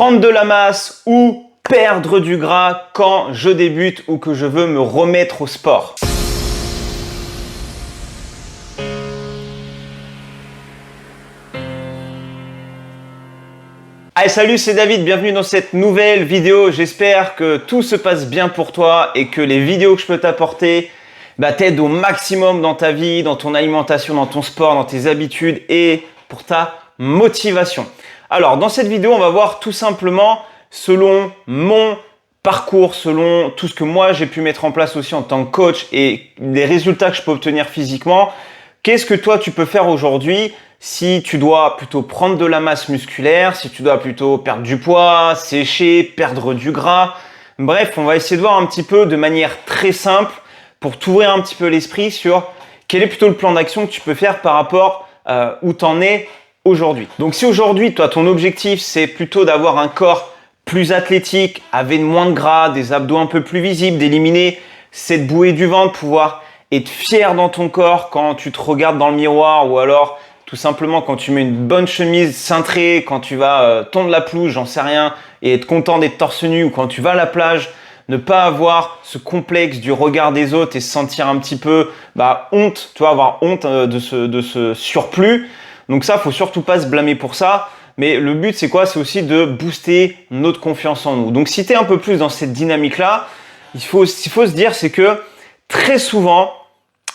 prendre de la masse ou perdre du gras quand je débute ou que je veux me remettre au sport. Allez, salut, c'est David, bienvenue dans cette nouvelle vidéo. J'espère que tout se passe bien pour toi et que les vidéos que je peux t'apporter t'aident au maximum dans ta vie, dans ton alimentation, dans ton sport, dans tes habitudes et pour ta motivation. Alors, dans cette vidéo, on va voir tout simplement, selon mon parcours, selon tout ce que moi j'ai pu mettre en place aussi en tant que coach et les résultats que je peux obtenir physiquement, qu'est-ce que toi tu peux faire aujourd'hui si tu dois plutôt prendre de la masse musculaire, si tu dois plutôt perdre du poids, sécher, perdre du gras. Bref, on va essayer de voir un petit peu de manière très simple pour t'ouvrir un petit peu l'esprit sur quel est plutôt le plan d'action que tu peux faire par rapport où tu en es aujourd'hui. Donc si aujourd'hui, toi, ton objectif, c'est plutôt d'avoir un corps plus athlétique, avec moins de gras, des abdos un peu plus visibles, d'éliminer cette bouée du ventre, pouvoir être fier dans ton corps quand tu te regardes dans le miroir ou alors tout simplement quand tu mets une bonne chemise cintrée, quand tu vas tondre la pelouse, j'en sais rien, et être content d'être torse nu ou quand tu vas à la plage, ne pas avoir ce complexe du regard des autres et se sentir un petit peu honte, tu vois, avoir honte de ce surplus. Donc ça, faut surtout pas se blâmer pour ça. Mais le but, c'est quoi? C'est aussi de booster notre confiance en nous. Donc si tu es un peu plus dans cette dynamique-là, ce qu'il faut se dire, c'est que très souvent,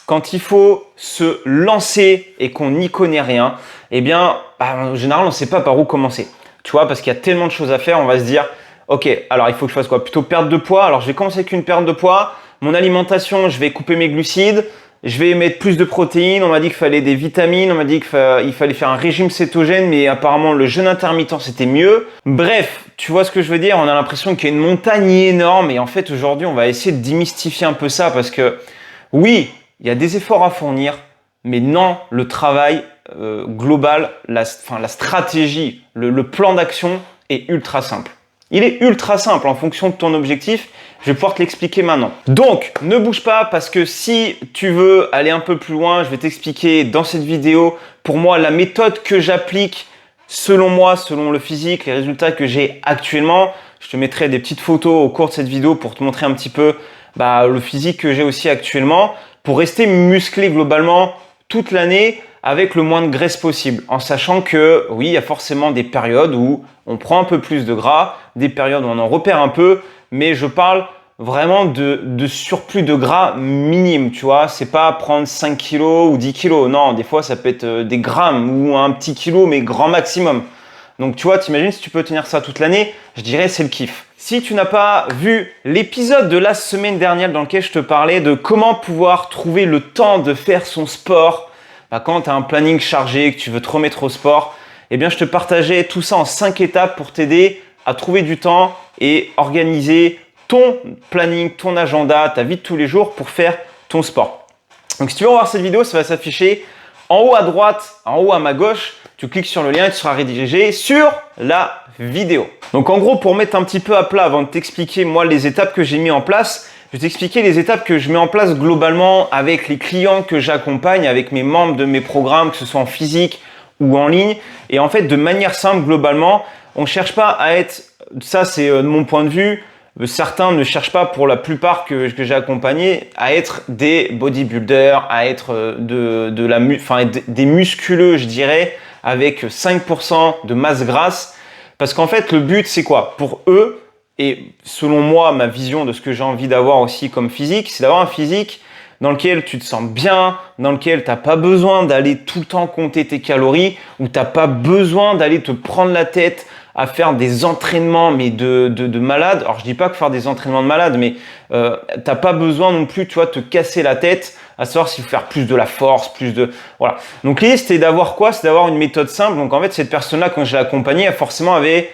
quand il faut se lancer et qu'on n'y connaît rien, en général, on ne sait pas par où commencer. Tu vois, parce qu'il y a tellement de choses à faire, on va se dire, ok, alors il faut que je fasse quoi? Plutôt perdre de poids. Alors je vais commencer avec une perte de poids. Mon alimentation, je vais couper mes glucides. Je vais mettre plus de protéines. On m'a dit qu'il fallait des vitamines. On m'a dit qu'il fallait faire un régime cétogène, mais apparemment le jeûne intermittent c'était mieux. Bref, tu vois ce que je veux dire? On a l'impression qu'il y a une montagne énorme et en fait aujourd'hui on va essayer de démystifier un peu ça parce que oui, il y a des efforts à fournir, mais non, le travail global, la stratégie, le plan d'action est ultra simple. Il est ultra simple en fonction de ton objectif. Je vais pouvoir te l'expliquer maintenant. Donc, ne bouge pas parce que si tu veux aller un peu plus loin, je vais t'expliquer dans cette vidéo, pour moi, la méthode que j'applique selon moi, selon le physique, les résultats que j'ai actuellement. Je te mettrai des petites photos au cours de cette vidéo pour te montrer un petit peu le physique que j'ai aussi actuellement pour rester musclé globalement toute l'année avec le moins de graisse possible, en sachant que oui, il y a forcément des périodes où on prend un peu plus de gras, des périodes où on en repère un peu, mais je parle vraiment de surplus de gras minime, tu vois, c'est pas prendre 5 kilos ou 10 kilos, non, des fois ça peut être des grammes ou un petit kilo, mais grand maximum. Donc tu vois, t'imagines si tu peux tenir ça toute l'année, je dirais c'est le kiff. Si tu n'as pas vu l'épisode de la semaine dernière dans lequel je te parlais de comment pouvoir trouver le temps de faire son sport, quand tu as un planning chargé, que tu veux te remettre au sport, je te partageais tout ça en 5 étapes pour t'aider à trouver du temps et organiser ton planning, ton agenda, ta vie de tous les jours pour faire ton sport. Donc si tu veux voir cette vidéo, ça va s'afficher en haut à droite, en haut à ma gauche. Tu cliques sur le lien et tu seras redirigé sur la vidéo. Donc en gros, pour mettre un petit peu à plat avant de t'expliquer moi les étapes que j'ai mis en place, je vais t'expliquer les étapes que je mets en place globalement avec les clients que j'accompagne, avec mes membres de mes programmes, que ce soit en physique ou en ligne. Et en fait, de manière simple, globalement, on ne cherche pas à être, ça c'est de mon point de vue, certains ne cherchent pas pour la plupart que j'ai accompagné à être des bodybuilders, à être des musculeux, je dirais, avec 5% de masse grasse. Parce qu'en fait, le but, c'est quoi? Pour eux, et selon moi, ma vision de ce que j'ai envie d'avoir aussi comme physique, c'est d'avoir un physique dans lequel tu te sens bien, dans lequel tu n'as pas besoin d'aller tout le temps compter tes calories, où tu n'as pas besoin d'aller te prendre la tête à faire des entraînements mais de malade. Alors je dis pas que faire des entraînements de malade, mais t'as pas besoin non plus, tu vois, te casser la tête à savoir s'il faut faire plus de la force, voilà. Donc l'idée c'était d'avoir quoi? C'est d'avoir une méthode simple. Donc en fait cette personne-là, quand je l'ai accompagnée, elle forcément avait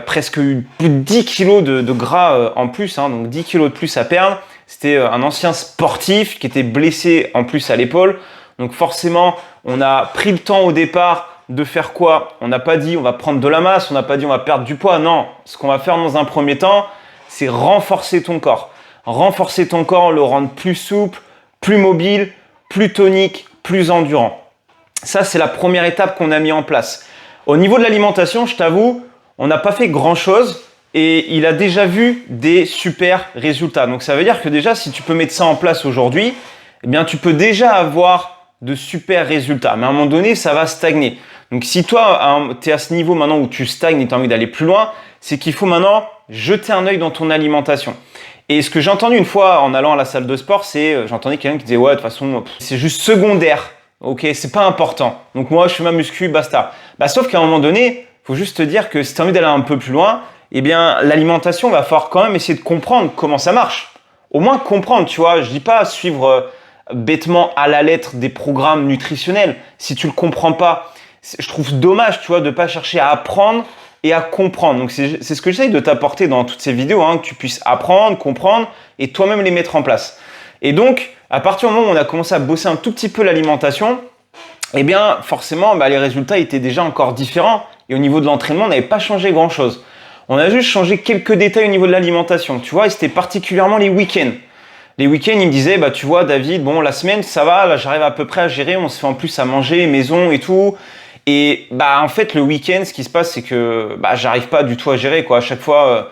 presque plus de 10 kilos de gras en plus, donc 10 kilos de plus à perdre. C'était un ancien sportif qui était blessé en plus à l'épaule. Donc forcément, on a pris le temps au départ de faire quoi? On n'a pas dit on va prendre de la masse, on n'a pas dit on va perdre du poids. Non, ce qu'on va faire dans un premier temps, c'est renforcer ton corps. Renforcer ton corps, le rendre plus souple, plus mobile, plus tonique, plus endurant. Ça, c'est la première étape qu'on a mis en place. Au niveau de l'alimentation, je t'avoue, on n'a pas fait grand-chose et il a déjà vu des super résultats. Donc ça veut dire que déjà, si tu peux mettre ça en place aujourd'hui, eh bien tu peux déjà avoir de super résultats. Mais à un moment donné, ça va stagner. Donc si toi, tu es à ce niveau maintenant où tu stagnes et tu as envie d'aller plus loin, c'est qu'il faut maintenant jeter un œil dans ton alimentation. Et ce que j'ai entendu une fois en allant à la salle de sport, c'est j'entendais quelqu'un qui disait ouais, de toute façon, c'est juste secondaire. Ok, c'est pas important. Donc moi, je fais ma muscu, basta. Bah, sauf qu'à un moment donné, faut juste te dire que si tu as envie d'aller un peu plus loin, eh bien, l'alimentation va falloir quand même essayer de comprendre comment ça marche. Au moins comprendre, tu vois. Je dis pas suivre bêtement à la lettre des programmes nutritionnels. Si tu le comprends pas, je trouve dommage, tu vois, de pas chercher à apprendre et à comprendre. Donc, c'est ce que j'essaye de t'apporter dans toutes ces vidéos, hein, que tu puisses apprendre, comprendre et toi-même les mettre en place. Et donc, à partir du moment où on a commencé à bosser un tout petit peu l'alimentation, eh bien, forcément, les résultats étaient déjà encore différents. Et au niveau de l'entraînement, on n'avait pas changé grand-chose. On a juste changé quelques détails au niveau de l'alimentation, tu vois, et c'était particulièrement les week-ends. Les week-ends, il me disait, tu vois, David, bon, la semaine, ça va, là, j'arrive à peu près à gérer, on se fait en plus à manger, maison et tout. Et en fait, le week-end, ce qui se passe, c'est que j'arrive pas du tout à gérer, quoi. À chaque fois,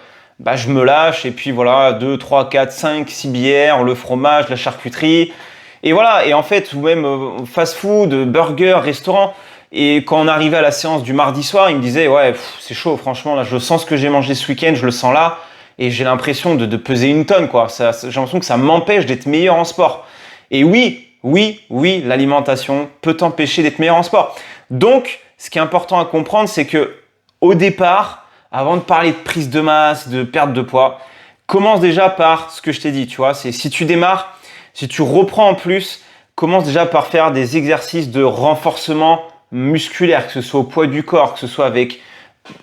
je me lâche et puis voilà, 2, 3, 4, 5, 6 bières, le fromage, la charcuterie. Et voilà, et en fait, ou même fast-food, burger, restaurant. Et quand on arrivait à la séance du mardi soir, il me disait, ouais, c'est chaud, franchement, là, je sens ce que j'ai mangé ce week-end, je le sens là. Et j'ai l'impression de peser une tonne, quoi. J'ai l'impression que ça m'empêche d'être meilleur en sport. Et oui, l'alimentation peut t'empêcher d'être meilleur en sport. Donc, ce qui est important à comprendre, c'est que au départ, avant de parler de prise de masse, de perte de poids, commence déjà par ce que je t'ai dit, tu vois. C'est si tu démarres, si tu reprends en plus, commence déjà par faire des exercices de renforcement musculaire, que ce soit au poids du corps, que ce soit avec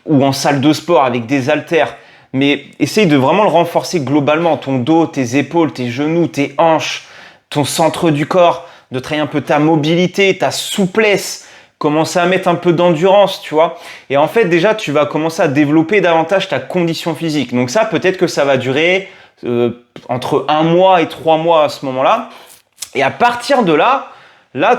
ou en salle de sport avec des haltères. Mais essaye de vraiment le renforcer globalement, ton dos, tes épaules, tes genoux, tes hanches, ton centre du corps, de travailler un peu ta mobilité, ta souplesse, commencer à mettre un peu d'endurance, tu vois. Et en fait, déjà, tu vas commencer à développer davantage ta condition physique. Donc ça, peut-être que ça va durer entre 1 mois et 3 mois à ce moment-là. Et à partir de là,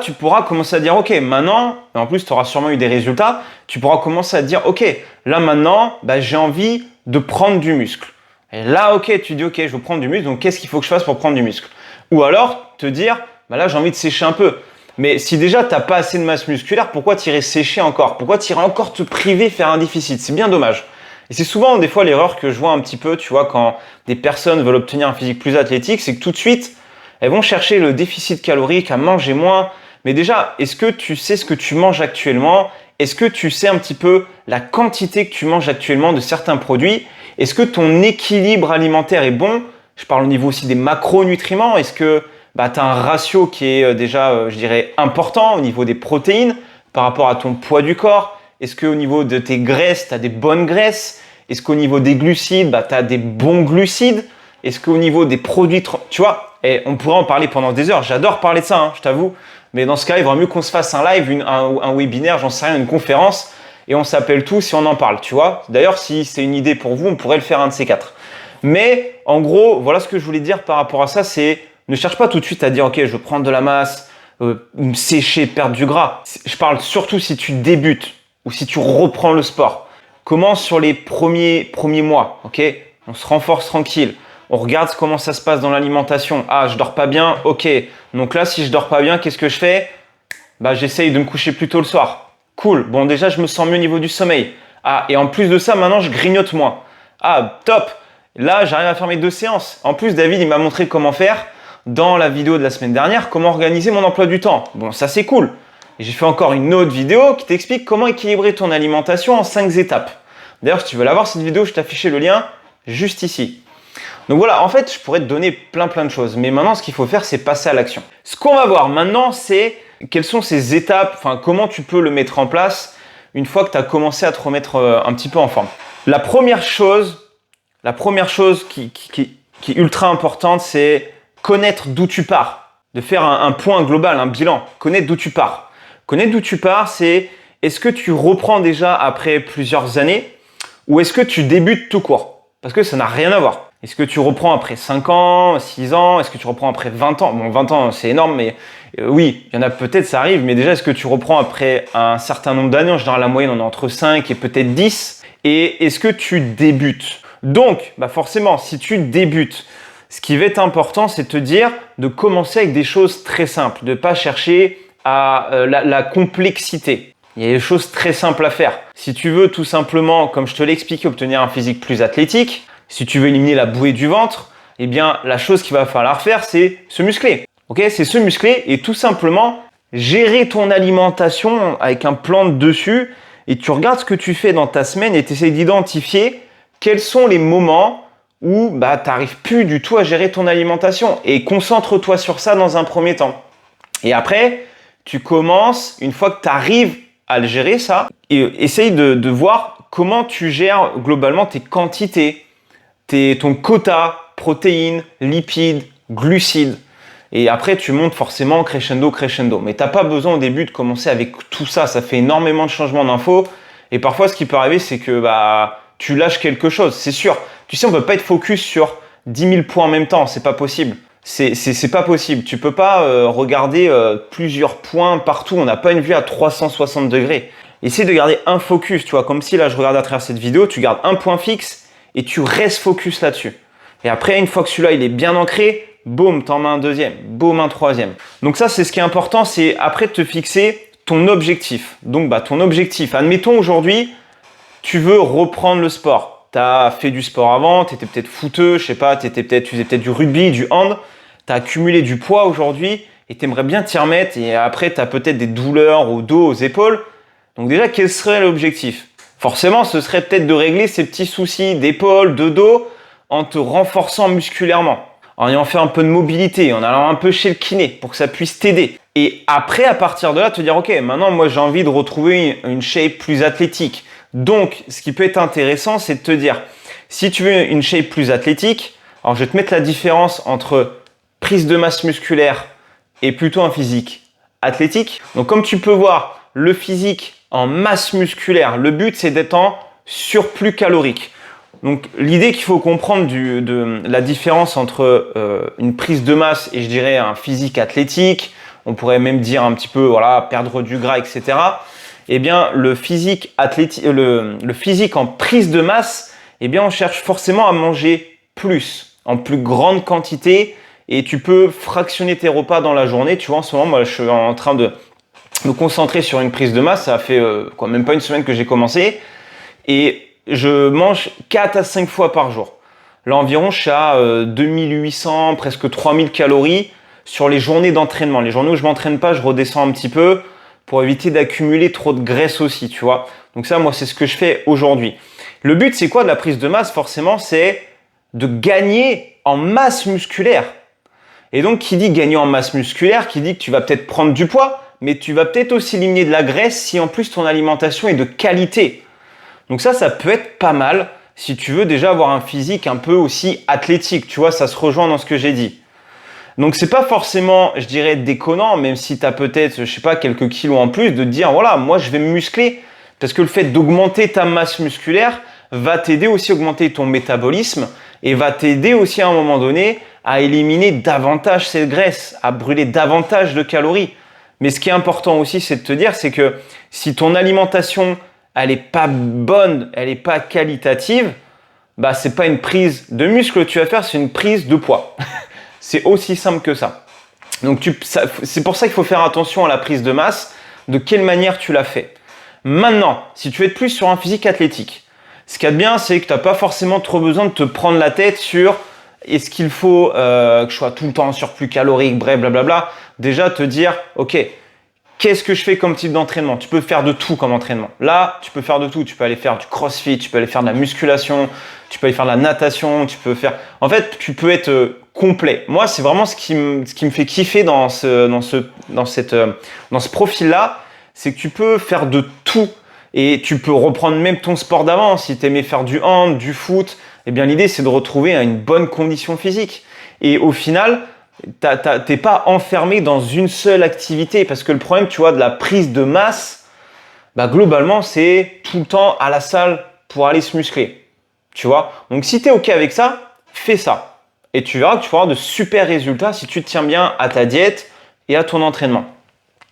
tu pourras commencer à dire, ok, maintenant, et en plus, tu auras sûrement eu des résultats, tu pourras commencer à dire, ok, là maintenant, j'ai envie de prendre du muscle. Et là, ok, tu dis, ok, je veux prendre du muscle, donc qu'est-ce qu'il faut que je fasse pour prendre du muscle? Ou alors, te dire, là, j'ai envie de sécher un peu. Mais si déjà, tu n'as pas assez de masse musculaire, pourquoi tu irais sécher encore? Pourquoi tu irais encore te priver, faire un déficit? C'est bien dommage. Et c'est souvent, des fois, l'erreur que je vois un petit peu, tu vois, quand des personnes veulent obtenir un physique plus athlétique, c'est que tout de suite, elles vont chercher le déficit calorique, à manger moins. Mais déjà, est-ce que tu sais ce que tu manges actuellement? Est-ce que tu sais un petit peu la quantité que tu manges actuellement de certains produits? Est-ce que ton équilibre alimentaire est bon? Je parle au niveau aussi des macronutriments. Est-ce que tu as un ratio qui est déjà, je dirais, important au niveau des protéines par rapport à ton poids du corps? Est-ce qu'au niveau de tes graisses, tu as des bonnes graisses? Est-ce qu'au niveau des glucides, tu as des bons glucides? Est-ce qu'au niveau des produits, tu vois, et on pourrait en parler pendant des heures. J'adore parler de ça, hein, je t'avoue. Mais dans ce cas, il vaut mieux qu'on se fasse un live, un webinaire, j'en sais rien, une conférence, et on s'appelle tous si on en parle, tu vois. D'ailleurs, si c'est une idée pour vous, on pourrait le faire un de ces quatre. Mais en gros, voilà ce que je voulais dire par rapport à ça, c'est ne cherche pas tout de suite à dire, ok, je veux prendre de la masse, me sécher, perdre du gras. Je parle surtout si tu débutes ou si tu reprends le sport. Commence sur les premiers mois, ok? On se renforce tranquille. On regarde comment ça se passe dans l'alimentation. Ah, je dors pas bien, ok. Donc là, si je dors pas bien, qu'est-ce que je fais? J'essaye de me coucher plus tôt le soir. Cool. Bon, déjà, je me sens mieux au niveau du sommeil. Ah, et en plus de ça, maintenant, je grignote moins. Ah, top. Là, j'arrive à faire mes 2 séances. En plus, David, il m'a montré comment faire dans la vidéo de la semaine dernière, comment organiser mon emploi du temps. Bon, ça, c'est cool. Et j'ai fait encore une autre vidéo qui t'explique comment équilibrer ton alimentation en 5 étapes. D'ailleurs, si tu veux la voir, cette vidéo, je t'ai affiché le lien juste ici. Donc voilà, en fait, je pourrais te donner plein de choses. Mais maintenant, ce qu'il faut faire, c'est passer à l'action. Ce qu'on va voir maintenant, c'est quelles sont ces étapes, comment tu peux le mettre en place une fois que tu as commencé à te remettre un petit peu en forme. La première chose qui est ultra importante, c'est connaître d'où tu pars. De faire un point global, un bilan. Connaître d'où tu pars. Connaître d'où tu pars, c'est est-ce que tu reprends déjà après plusieurs années ou est-ce que tu débutes tout court? Parce que ça n'a rien à voir. Est-ce que tu reprends après 5 ans, 6 ans? Est-ce que tu reprends après 20 ans? Bon, 20 ans, c'est énorme, mais oui, il y en a peut-être, ça arrive. Mais déjà, est-ce que tu reprends après un certain nombre d'années? En général, la moyenne, on est entre 5 et peut-être 10. Et est-ce que tu débutes? Donc, forcément, si tu débutes, ce qui va être important, c'est de te dire de commencer avec des choses très simples, de ne pas chercher à la complexité. Il y a des choses très simples à faire. Si tu veux tout simplement, comme je te l'ai expliqué, obtenir un physique plus athlétique, si tu veux éliminer la bouée du ventre, eh bien, la chose qu'il va falloir faire, c'est se muscler. Ok, c'est se muscler et tout simplement gérer ton alimentation avec un plan de dessus et tu regardes ce que tu fais dans ta semaine et tu essaies d'identifier quels sont les moments où tu n'arrives plus du tout à gérer ton alimentation et concentre-toi sur ça dans un premier temps. Et après, tu commences, une fois que tu arrives à le gérer ça, et essaye de voir comment tu gères globalement tes quantités, ton quota, protéines, lipides, glucides. Et après, tu montes forcément crescendo. Mais tu n'as pas besoin au début de commencer avec tout ça. Ça fait énormément de changements d'infos. Et parfois, ce qui peut arriver, c'est que tu lâches quelque chose. C'est sûr. Tu sais, on ne peut pas être focus sur 10 000 points en même temps. C'est pas possible. C'est pas possible. Tu peux pas regarder plusieurs points partout. On n'a pas une vue à 360 degrés. Essaye de garder un focus. Tu vois, comme si là, je regardais à travers cette vidéo. Tu gardes un point fixe et tu restes focus là-dessus. Et après, une fois que celui-là, il est bien ancré, boum, t'en mets un deuxième, boum, un troisième. Donc ça, c'est ce qui est important, c'est après de te fixer ton objectif. Donc ton objectif, admettons aujourd'hui, tu veux reprendre le sport. Tu as fait du sport avant, tu étais peut-être footeux, je sais pas, tu faisais peut-être du rugby, du hand, tu as accumulé du poids aujourd'hui et tu aimerais bien t'y remettre et après tu as peut-être des douleurs au dos, aux épaules. Donc déjà, quel serait l'objectif? Forcément, ce serait peut-être de régler ces petits soucis d'épaule, de dos en te renforçant musculairement, en ayant fait un peu de mobilité, en allant un peu chez le kiné pour que ça puisse t'aider. Et après, à partir de là, te dire, ok, maintenant, moi, j'ai envie de retrouver une shape plus athlétique. Donc, ce qui peut être intéressant, c'est de te dire, si tu veux une shape plus athlétique, alors je vais te mettre la différence entre prise de masse musculaire et plutôt un physique athlétique. Donc, comme tu peux voir, le physique en masse musculaire, le but, c'est d'être en surplus calorique. Donc l'idée qu'il faut comprendre de la différence entre une prise de masse et je dirais un physique athlétique, on pourrait même dire un petit peu perdre du gras, etc. Eh bien le physique athlétique, le physique en prise de masse, eh bien on cherche forcément à manger plus, en plus grande quantité et tu peux fractionner tes repas dans la journée. Tu vois, en ce moment, moi je suis en train de me concentrer sur une prise de masse, ça fait même pas une semaine que j'ai commencé et je mange 4 à 5 fois par jour. Là, environ, je suis à 2800, presque 3000 calories sur les journées d'entraînement. Les journées où je m'entraîne pas, je redescends un petit peu pour éviter d'accumuler trop de graisse aussi, tu vois. Donc ça, moi, c'est ce que je fais aujourd'hui. Le but, c'est quoi de la prise de masse? Forcément, c'est de gagner en masse musculaire. Et donc, qui dit gagner en masse musculaire, qui dit que tu vas peut-être prendre du poids, mais tu vas peut-être aussi éliminer de la graisse si en plus ton alimentation est de qualité. Donc ça peut être pas mal si tu veux déjà avoir un physique un peu aussi athlétique. Tu vois, ça se rejoint dans ce que j'ai dit. Donc c'est pas forcément, je dirais, déconnant, même si tu as peut-être, je sais pas, quelques kilos en plus, de te dire, voilà, moi je vais me muscler. Parce que le fait d'augmenter ta masse musculaire va t'aider aussi à augmenter ton métabolisme et va t'aider aussi à un moment donné à éliminer davantage cette graisse, à brûler davantage de calories. Mais ce qui est important aussi, c'est de te dire, c'est que si ton alimentation elle n'est pas bonne, elle n'est pas qualitative, c'est pas une prise de muscle que tu vas faire, c'est une prise de poids. C'est aussi simple que ça. Donc c'est pour ça qu'il faut faire attention à la prise de masse, de quelle manière tu la fais. Maintenant, si tu veux être plus sur un physique athlétique, ce qu'il y a de bien, c'est que tu n'as pas forcément trop besoin de te prendre la tête sur est-ce qu'il faut que je sois tout le temps en surplus calorique, bref, blablabla. Déjà te dire, ok, qu'est-ce que je fais comme type d'entraînement? Tu peux faire de tout comme entraînement. Là, tu peux faire de tout. Tu peux aller faire du crossfit, tu peux aller faire de la musculation, tu peux aller faire de la natation, tu peux faire… En fait, tu peux être complet. Moi, c'est vraiment ce qui me fait kiffer dans ce profil-là, c'est que tu peux faire de tout. Et tu peux reprendre même ton sport d'avant. Si tu aimais faire du hand, du foot, eh bien l'idée, c'est de retrouver une bonne condition physique. Et au final… t'es pas enfermé dans une seule activité parce que le problème, tu vois, de la prise de masse, globalement, c'est tout le temps à la salle pour aller se muscler, tu vois. Donc, si tu es OK avec ça, fais ça et tu verras que tu feras de super résultats si tu te tiens bien à ta diète et à ton entraînement.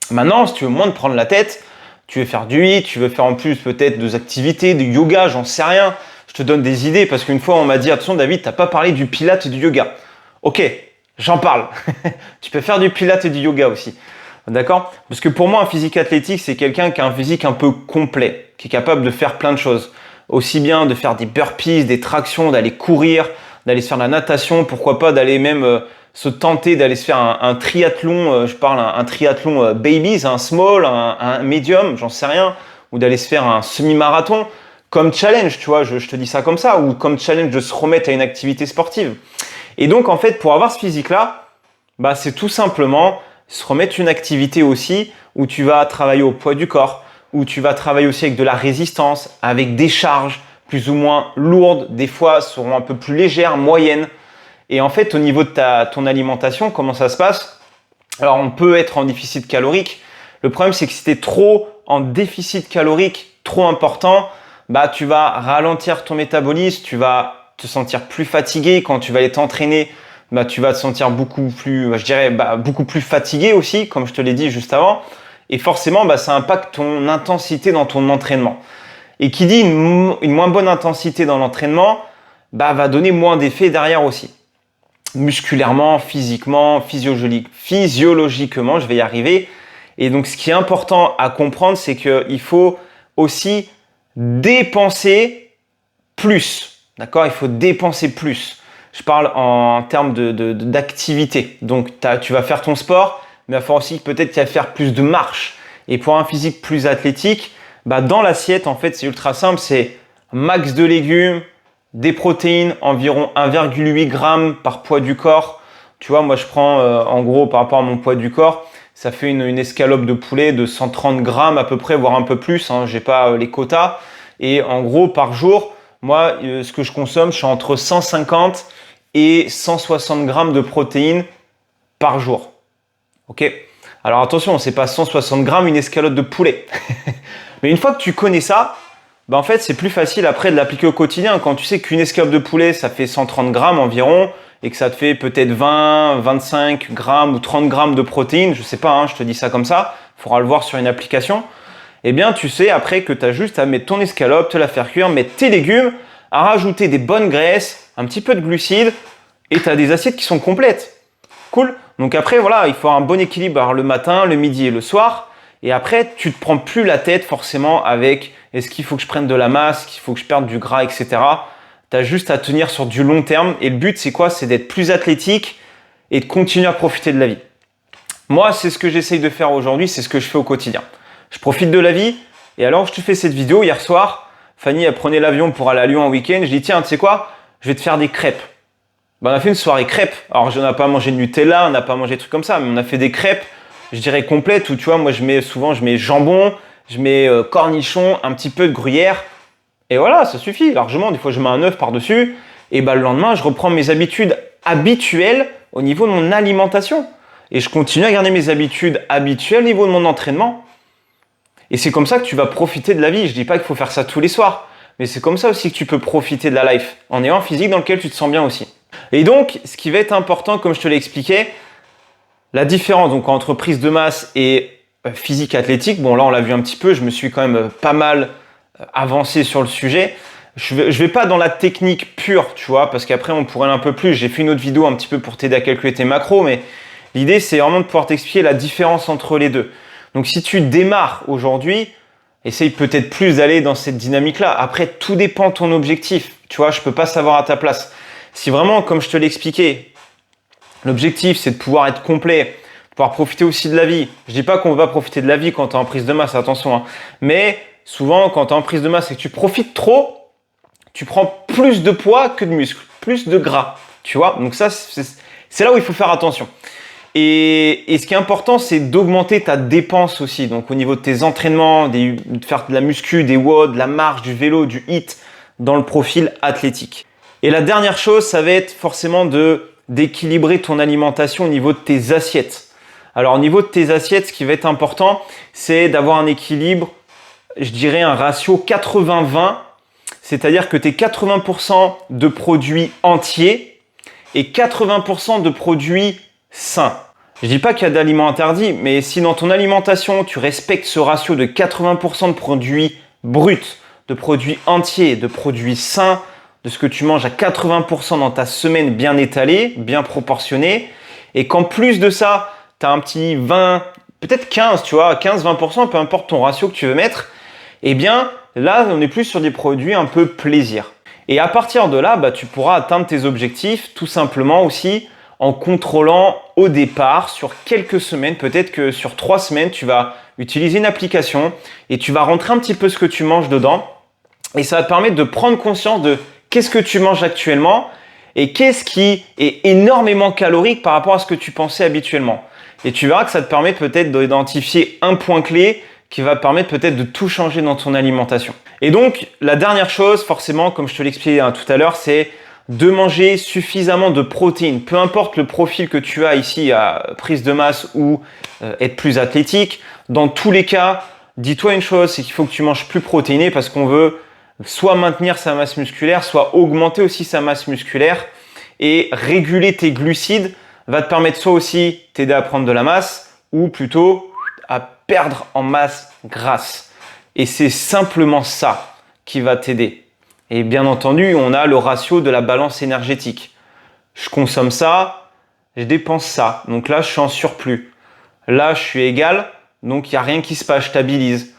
Maintenant, si tu veux moins te prendre la tête, Tu veux faire du HIIT, tu veux faire en plus peut-être des activités, du yoga, j'en sais rien. Je te donne des idées parce qu'une fois on m'a dit attention David, t'as pas parlé du pilates et du yoga. Ok, j'en parle. Tu peux faire du pilates et du yoga aussi. D'accord? Parce que pour moi un physique athlétique c'est quelqu'un qui a un physique un peu complet, qui est capable de faire plein de choses. Aussi bien de faire des burpees, des tractions, d'aller courir, d'aller se faire de la natation, pourquoi pas d'aller même se tenter d'aller se faire un triathlon, je parle un triathlon babies, un small, un medium, j'en sais rien, ou d'aller se faire un semi-marathon comme challenge, tu vois, je te dis ça comme ça, ou comme challenge de se remettre à une activité sportive. Et donc en fait, pour avoir ce physique-là, bah, c'est tout simplement se remettre une activité aussi où tu vas travailler au poids du corps, où tu vas travailler aussi avec de la résistance, avec des charges plus ou moins lourdes, des fois seront un peu plus légères, moyennes. Et en fait, au niveau de ton alimentation, comment ça se passe? Alors, on peut être en déficit calorique. Le problème, c'est que si tu es trop en déficit calorique, trop important, bah, tu vas ralentir ton métabolisme, tu vas te sentir plus fatigué. Quand tu vas aller t'entraîner, bah, tu vas te sentir beaucoup plus, je dirais, beaucoup plus fatigué aussi, comme je te l'ai dit juste avant. Et forcément, bah, ça impacte ton intensité dans ton entraînement. Et qui dit une moins bonne intensité dans l'entraînement, bah, va donner moins d'effets derrière aussi. Musculairement, physiquement, physiologiquement, je vais y arriver. Et donc, ce qui est important à comprendre, c'est qu'il faut aussi dépenser plus. D'accord? Il faut dépenser plus. Je parle en termes d'activité. Donc, tu vas faire ton sport, mais il va falloir aussi peut-être qu'il va faire plus de marche. Et pour un physique plus athlétique, bah, dans l'assiette, en fait, c'est ultra simple. C'est max de légumes, des protéines, environ 1,8 g par poids du corps. Tu vois, moi, je prends en gros par rapport à mon poids du corps, ça fait une escalope de poulet de 130 grammes à peu près, voire un peu plus. Hein, j'ai pas les quotas. Et en gros, par jour, moi, ce que je consomme, je suis entre 150 et 160 grammes de protéines par jour. Ok? Alors attention, c'est pas 160 grammes une escalope de poulet. Mais une fois que tu connais ça, bah en fait, c'est plus facile après de l'appliquer au quotidien. Quand tu sais qu'une escalope de poulet, ça fait 130 grammes environ, et que ça te fait peut-être 20, 25 grammes ou 30 grammes de protéines, je sais pas, hein, je te dis ça comme ça, il faudra le voir sur une application. Eh bien, tu sais après que tu as juste à mettre ton escalope, te la faire cuire, mettre tes légumes, à rajouter des bonnes graisses, un petit peu de glucides, et tu as des assiettes qui sont complètes. Cool. Donc après, voilà, il faut un bon équilibre le matin, le midi et le soir. Et après, tu te prends plus la tête forcément avec est-ce qu'il faut que je prenne de la masse, qu'il faut que je perde du gras, etc. Tu as juste à tenir sur du long terme. Et le but, c'est quoi? C'est d'être plus athlétique et de continuer à profiter de la vie. Moi, c'est ce que j'essaye de faire aujourd'hui, c'est ce que je fais au quotidien. Je profite de la vie. Et alors, je te fais cette vidéo hier soir. Fanny, elle prenait l'avion pour aller à Lyon en week-end. Je dis, tiens, tu sais quoi? Je vais te faire des crêpes. Ben, on a fait une soirée crêpes. Alors, on n'a pas mangé de Nutella, on n'a pas mangé des trucs comme ça, mais on a fait des crêpes, je dirais complètes, où tu vois, moi, je mets jambon, je mets cornichon, un petit peu de gruyère. Et voilà, ça suffit largement. Des fois, je mets un œuf par-dessus. Et ben, le lendemain, je reprends mes habitudes habituelles au niveau de mon alimentation. Et je continue à garder mes habitudes habituelles au niveau de mon entraînement. Et c'est comme ça que tu vas profiter de la vie. Je dis pas qu'il faut faire ça tous les soirs, mais c'est comme ça aussi que tu peux profiter de la life, en ayant un physique dans lequel tu te sens bien aussi. Et donc, ce qui va être important, comme je te l'ai expliqué, la différence donc entre prise de masse et physique athlétique, bon là on l'a vu un petit peu, je me suis quand même pas mal avancé sur le sujet. Je vais pas dans la technique pure, tu vois, parce qu'après on pourrait aller un peu plus. J'ai fait une autre vidéo un petit peu pour t'aider à calculer tes macros, mais l'idée c'est vraiment de pouvoir t'expliquer la différence entre les deux. Donc si tu démarres aujourd'hui, essaye peut-être plus d'aller dans cette dynamique-là. Après, tout dépend de ton objectif. Tu vois, je peux pas savoir à ta place. Si vraiment, comme je te l'ai expliqué, l'objectif c'est de pouvoir être complet, de pouvoir profiter aussi de la vie. Je dis pas qu'on ne va pas profiter de la vie quand tu es en prise de masse, attention. Hein. Mais souvent, quand tu es en prise de masse et que tu profites trop, tu prends plus de poids que de muscles, plus de gras. Tu vois, donc ça, c'est là où il faut faire attention. Et ce qui est important, c'est d'augmenter ta dépense aussi. Donc au niveau de tes entraînements, de faire de la muscu, des WOD, de la marche, du vélo, du HIIT dans le profil athlétique. Et la dernière chose, ça va être forcément d'équilibrer ton alimentation au niveau de tes assiettes. Alors au niveau de tes assiettes, ce qui va être important, c'est d'avoir un équilibre, je dirais un ratio 80-20, c'est-à-dire que tu es 80% de produits entiers et 80% de produits sains. Je dis pas qu'il y a d'aliments interdits, mais si dans ton alimentation, tu respectes ce ratio de 80% de produits bruts, de produits entiers, de produits sains, de ce que tu manges à 80% dans ta semaine bien étalée, bien proportionnée, et qu'en plus de ça, tu as un petit 20, peut-être 15, tu vois, 15-20%, peu importe ton ratio que tu veux mettre, eh bien là, on est plus sur des produits un peu plaisir. Et à partir de là, tu pourras atteindre tes objectifs tout simplement aussi en contrôlant au départ sur quelques semaines, peut-être que sur 3 semaines, tu vas utiliser une application et tu vas rentrer un petit peu ce que tu manges dedans et ça va te permettre de prendre conscience de qu'est-ce que tu manges actuellement et qu'est-ce qui est énormément calorique par rapport à ce que tu pensais habituellement. Et tu verras que ça te permet peut-être d'identifier un point clé qui va te permettre peut-être de tout changer dans ton alimentation. Et donc, la dernière chose, forcément, comme je te l'expliquais tout à l'heure, c'est de manger suffisamment de protéines. Peu importe le profil que tu as ici à prise de masse ou être plus athlétique, dans tous les cas, dis-toi une chose, c'est qu'il faut que tu manges plus protéiné parce qu'on veut soit maintenir sa masse musculaire, soit augmenter aussi sa masse musculaire et réguler tes glucides va te permettre soit aussi t'aider à prendre de la masse ou plutôt à perdre en masse grasse. Et c'est simplement ça qui va t'aider. Et bien entendu, on a le ratio de la balance énergétique. Je consomme ça, je dépense ça. Donc là, je suis en surplus. Là, je suis égal, donc il n'y a rien qui se passe, je stabilise.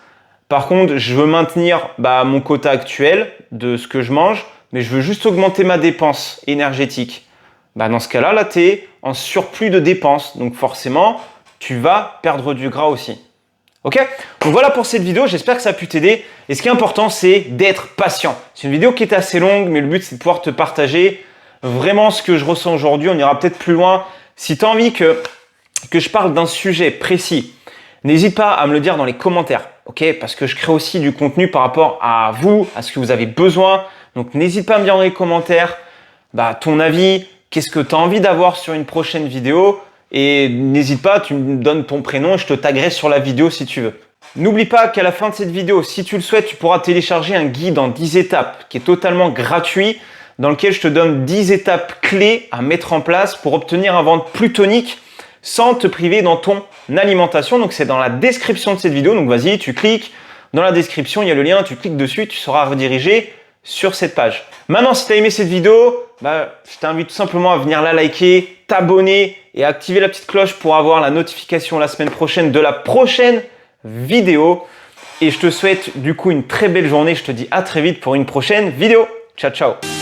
Par contre, je veux maintenir mon quota actuel de ce que je mange, mais je veux juste augmenter ma dépense énergétique. Dans ce cas-là, là, tu es en surplus de dépenses. Donc forcément, tu vas perdre du gras aussi. Ok? Donc voilà pour cette vidéo, j'espère que ça a pu t'aider. Et ce qui est important, c'est d'être patient. C'est une vidéo qui est assez longue, mais le but, c'est de pouvoir te partager vraiment ce que je ressens aujourd'hui. On ira peut-être plus loin. Si tu as envie que je parle d'un sujet précis, n'hésite pas à me le dire dans les commentaires. Ok? Parce que je crée aussi du contenu par rapport à vous, à ce que vous avez besoin. Donc n'hésite pas à me dire dans les commentaires ton avis, qu'est-ce que tu as envie d'avoir sur une prochaine vidéo. Et n'hésite pas, tu me donnes ton prénom et je te taguerai sur la vidéo si tu veux. N'oublie pas qu'à la fin de cette vidéo, si tu le souhaites, tu pourras télécharger un guide en 10 étapes qui est totalement gratuit, dans lequel je te donne 10 étapes clés à mettre en place pour obtenir un ventre plus tonique sans te priver dans ton alimentation. Donc c'est dans la description de cette vidéo, donc vas-y, tu cliques. Dans la description, il y a le lien, tu cliques dessus, tu seras redirigé sur cette page. Maintenant, si tu as aimé cette vidéo, je t'invite tout simplement à venir la liker, t'abonner et activer la petite cloche pour avoir la notification la semaine prochaine de la prochaine vidéo. Et je te souhaite du coup une très belle journée. Je te dis à très vite pour une prochaine vidéo. Ciao, ciao.